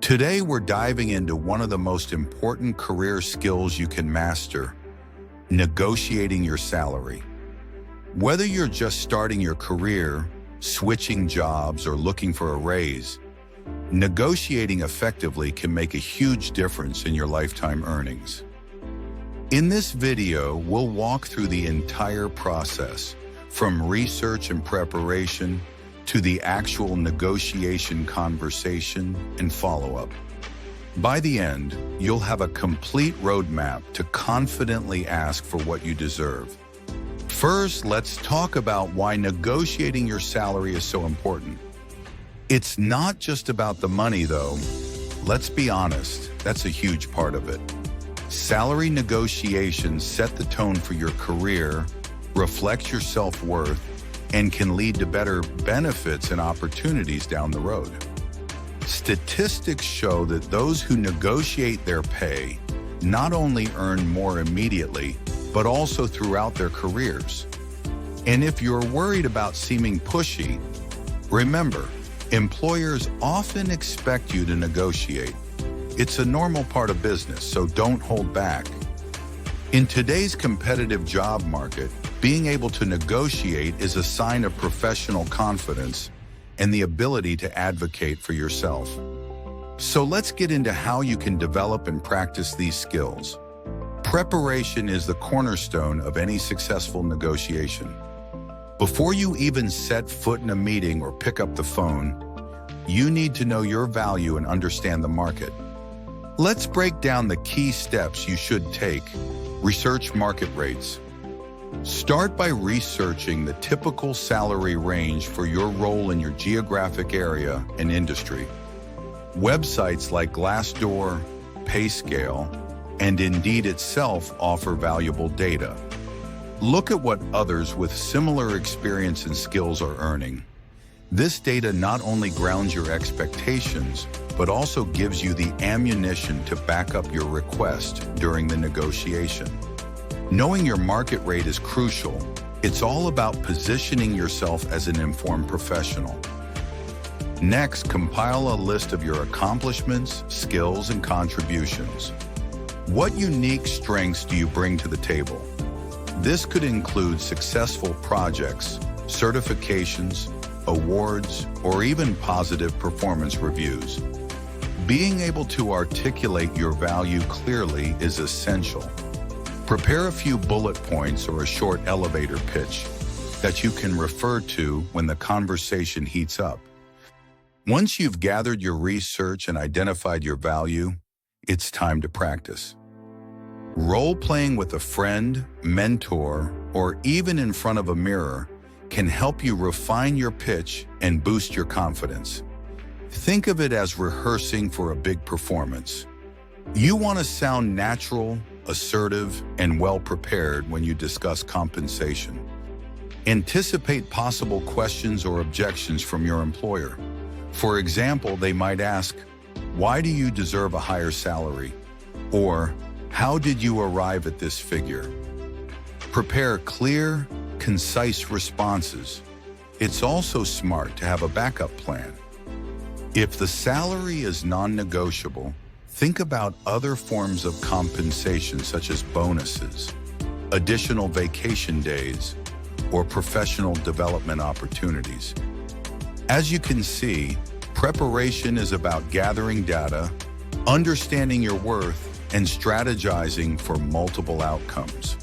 Today, we're diving into one of the most important career skills you can master: negotiating your salary. Whether you're just starting your career, switching jobs, or looking for a raise, negotiating effectively can make a huge difference in your lifetime earnings. In this video, we'll walk through the entire process, from research and preparation to the actual negotiation conversation and follow-up. By the end, you'll have a complete roadmap to confidently ask for what you deserve. First, let's talk about why negotiating your salary is so important. It's not just about the money, though. Let's be honest, that's a huge part of it. Salary negotiations set the tone for your career, reflect your self-worth, and can lead to better benefits and opportunities down the road. Statistics show that those who negotiate their pay not only earn more immediately, but also throughout their careers. And if you're worried about seeming pushy, remember, employers often expect you to negotiate. It's a normal part of business, so don't hold back. In today's competitive job market, being able to negotiate is a sign of professional confidence and the ability to advocate for yourself. So let's get into how you can develop and practice these skills. Preparation is the cornerstone of any successful negotiation. Before you even set foot in a meeting or pick up the phone, you need to know your value and understand the market. Let's break down the key steps you should take. Research market rates. Start by researching the typical salary range for your role in your geographic area and industry. Websites like Glassdoor, PayScale, and Indeed itself offer valuable data. Look at what others with similar experience and skills are earning. This data not only grounds your expectations, but also gives you the ammunition to back up your request during the negotiation. Knowing your market rate is crucial. It's all about positioning yourself as an informed professional. Next, compile a list of your accomplishments, skills, and contributions. What unique strengths do you bring to the table? This could include successful projects, certifications, awards, or even positive performance reviews. Being able to articulate your value clearly is essential. Prepare a few bullet points or a short elevator pitch that you can refer to when the conversation heats up. Once you've gathered your research and identified your value, it's time to practice. Role-playing with a friend, mentor, or even in front of a mirror can help you refine your pitch and boost your confidence. Think of it as rehearsing for a big performance. You want to sound natural, assertive, and well-prepared when you discuss compensation. Anticipate possible questions or objections from your employer. For example, they might ask, "Why do you deserve a higher salary?" Or, "How did you arrive at this figure?" Prepare clear, concise responses. It's also smart to have a backup plan. If the salary is non-negotiable, think about other forms of compensation such as bonuses, additional vacation days, or professional development opportunities. As you can see, preparation is about gathering data, understanding your worth, and strategizing for multiple outcomes.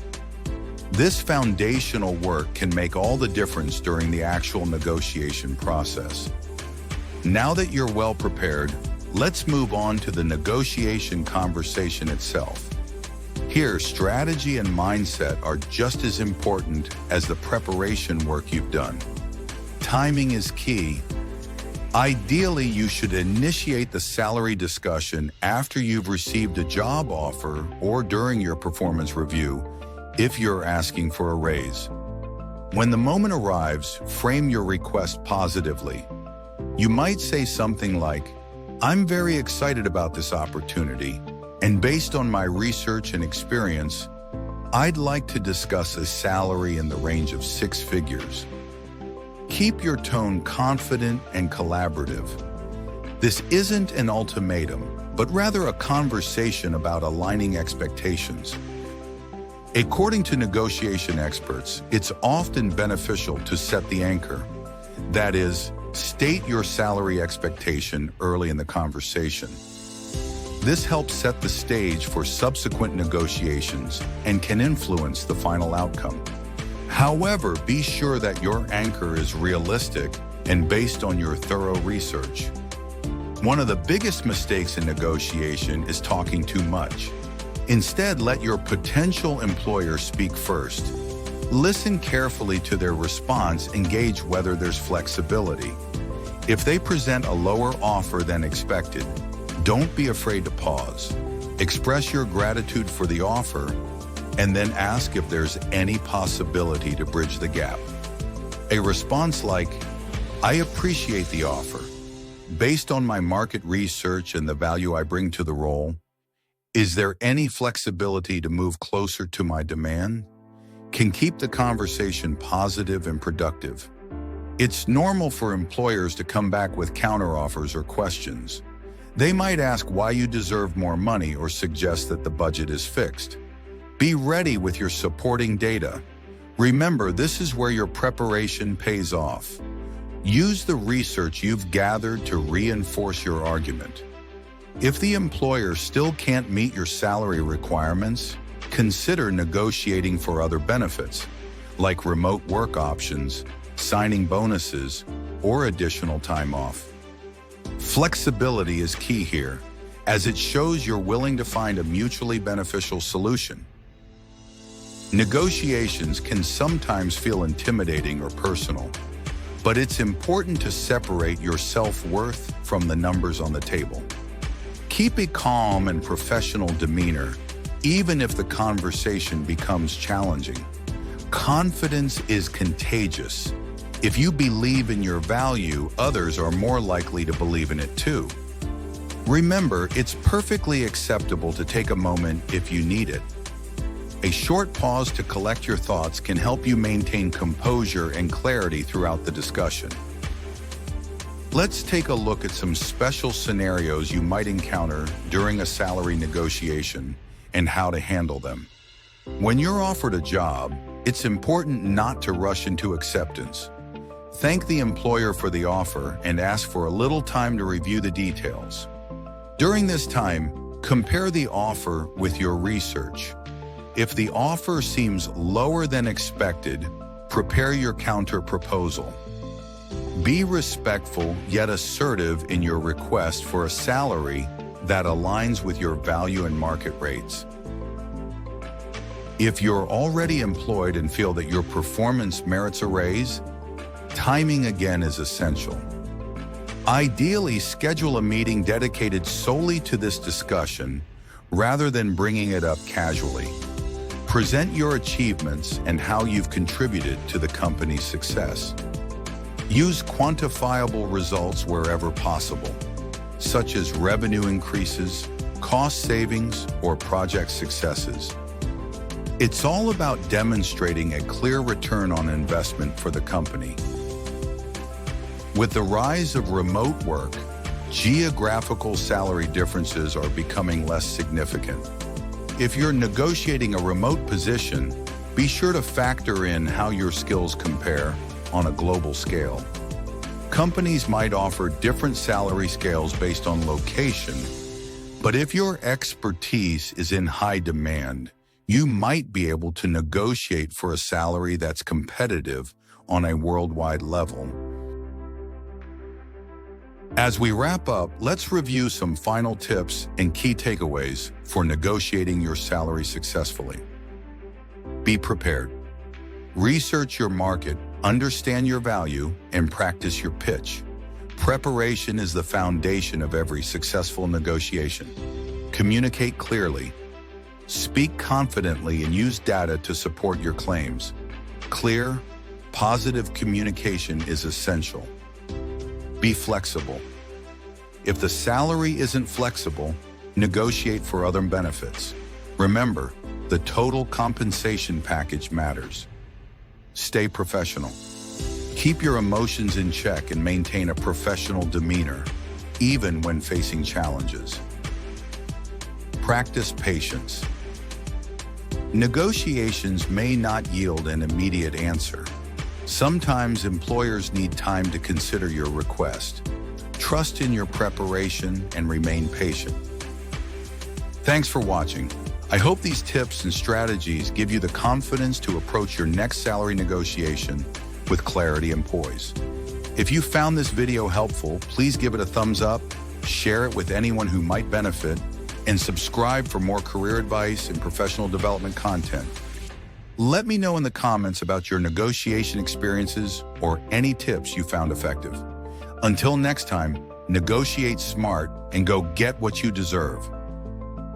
This foundational work can make all the difference during the actual negotiation process. Now that you're well prepared, let's move on to the negotiation conversation itself. Here, strategy and mindset are just as important as the preparation work you've done. Timing is key. Ideally, you should initiate the salary discussion after you've received a job offer or during your performance review, if you're asking for a raise. When the moment arrives, frame your request positively. You might say something like, "I'm very excited about this opportunity, and based on my research and experience, I'd like to discuss a salary in the range of 6 figures." Keep your tone confident and collaborative. This isn't an ultimatum, but rather a conversation about aligning expectations. According to negotiation experts, it's often beneficial to set the anchor. That is, state your salary expectation early in the conversation. This helps set the stage for subsequent negotiations and can influence the final outcome. However, be sure that your anchor is realistic and based on your thorough research. One of the biggest mistakes in negotiation is talking too much. Instead, let your potential employer speak first. Listen carefully to their response and gauge whether there's flexibility. If they present a lower offer than expected, don't be afraid to pause. Express your gratitude for the offer, and then ask if there's any possibility to bridge the gap. A response like, "I appreciate the offer. Based on my market research and the value I bring to the role, is there any flexibility to move closer to my demand?" can keep the conversation positive and productive. It's normal for employers to come back with counteroffers or questions. They might ask why you deserve more money or suggest that the budget is fixed. Be ready with your supporting data. Remember, this is where your preparation pays off. Use the research you've gathered to reinforce your argument. If the employer still can't meet your salary requirements, consider negotiating for other benefits, like remote work options, signing bonuses, or additional time off. Flexibility is key here, as it shows you're willing to find a mutually beneficial solution. Negotiations can sometimes feel intimidating or personal, but it's important to separate your self-worth from the numbers on the table. Keep a calm and professional demeanor, even if the conversation becomes challenging. Confidence is contagious. If you believe in your value, others are more likely to believe in it too. Remember, it's perfectly acceptable to take a moment if you need it. A short pause to collect your thoughts can help you maintain composure and clarity throughout the discussion. Let's take a look at some special scenarios you might encounter during a salary negotiation and how to handle them. When you're offered a job, it's important not to rush into acceptance. Thank the employer for the offer and ask for a little time to review the details. During this time, compare the offer with your research. If the offer seems lower than expected, prepare your counter proposal. Be respectful yet assertive in your request for a salary that aligns with your value and market rates. If you're already employed and feel that your performance merits a raise, timing again is essential. Ideally, schedule a meeting dedicated solely to this discussion rather than bringing it up casually. Present your achievements and how you've contributed to the company's success. Use quantifiable results wherever possible, such as revenue increases, cost savings, or project successes. It's all about demonstrating a clear return on investment for the company. With the rise of remote work, geographical salary differences are becoming less significant. If you're negotiating a remote position, be sure to factor in how your skills compare on a global scale. Companies might offer different salary scales based on location, but if your expertise is in high demand, you might be able to negotiate for a salary that's competitive on a worldwide level. As we wrap up, let's review some final tips and key takeaways for negotiating your salary successfully. Be prepared. Research your market, understand your value, and practice your pitch. Preparation is the foundation of every successful negotiation. Communicate clearly. Speak confidently and use data to support your claims. Clear, positive communication is essential. Be flexible. If the salary isn't flexible, negotiate for other benefits. Remember, the total compensation package matters. Stay professional. Keep your emotions in check and maintain a professional demeanor. even when facing challenges. Practice patience. Negotiations may not yield an immediate answer. Sometimes employers need time to consider your request. Trust in your preparation and remain patient. Thanks for watching. I hope these tips and strategies give you the confidence to approach your next salary negotiation with clarity and poise. If you found this video helpful, please give it a thumbs up, share it with anyone who might benefit, and subscribe for more career advice and professional development content. Let me know in the comments about your negotiation experiences or any tips you found effective. Until next time, negotiate smart and go get what you deserve.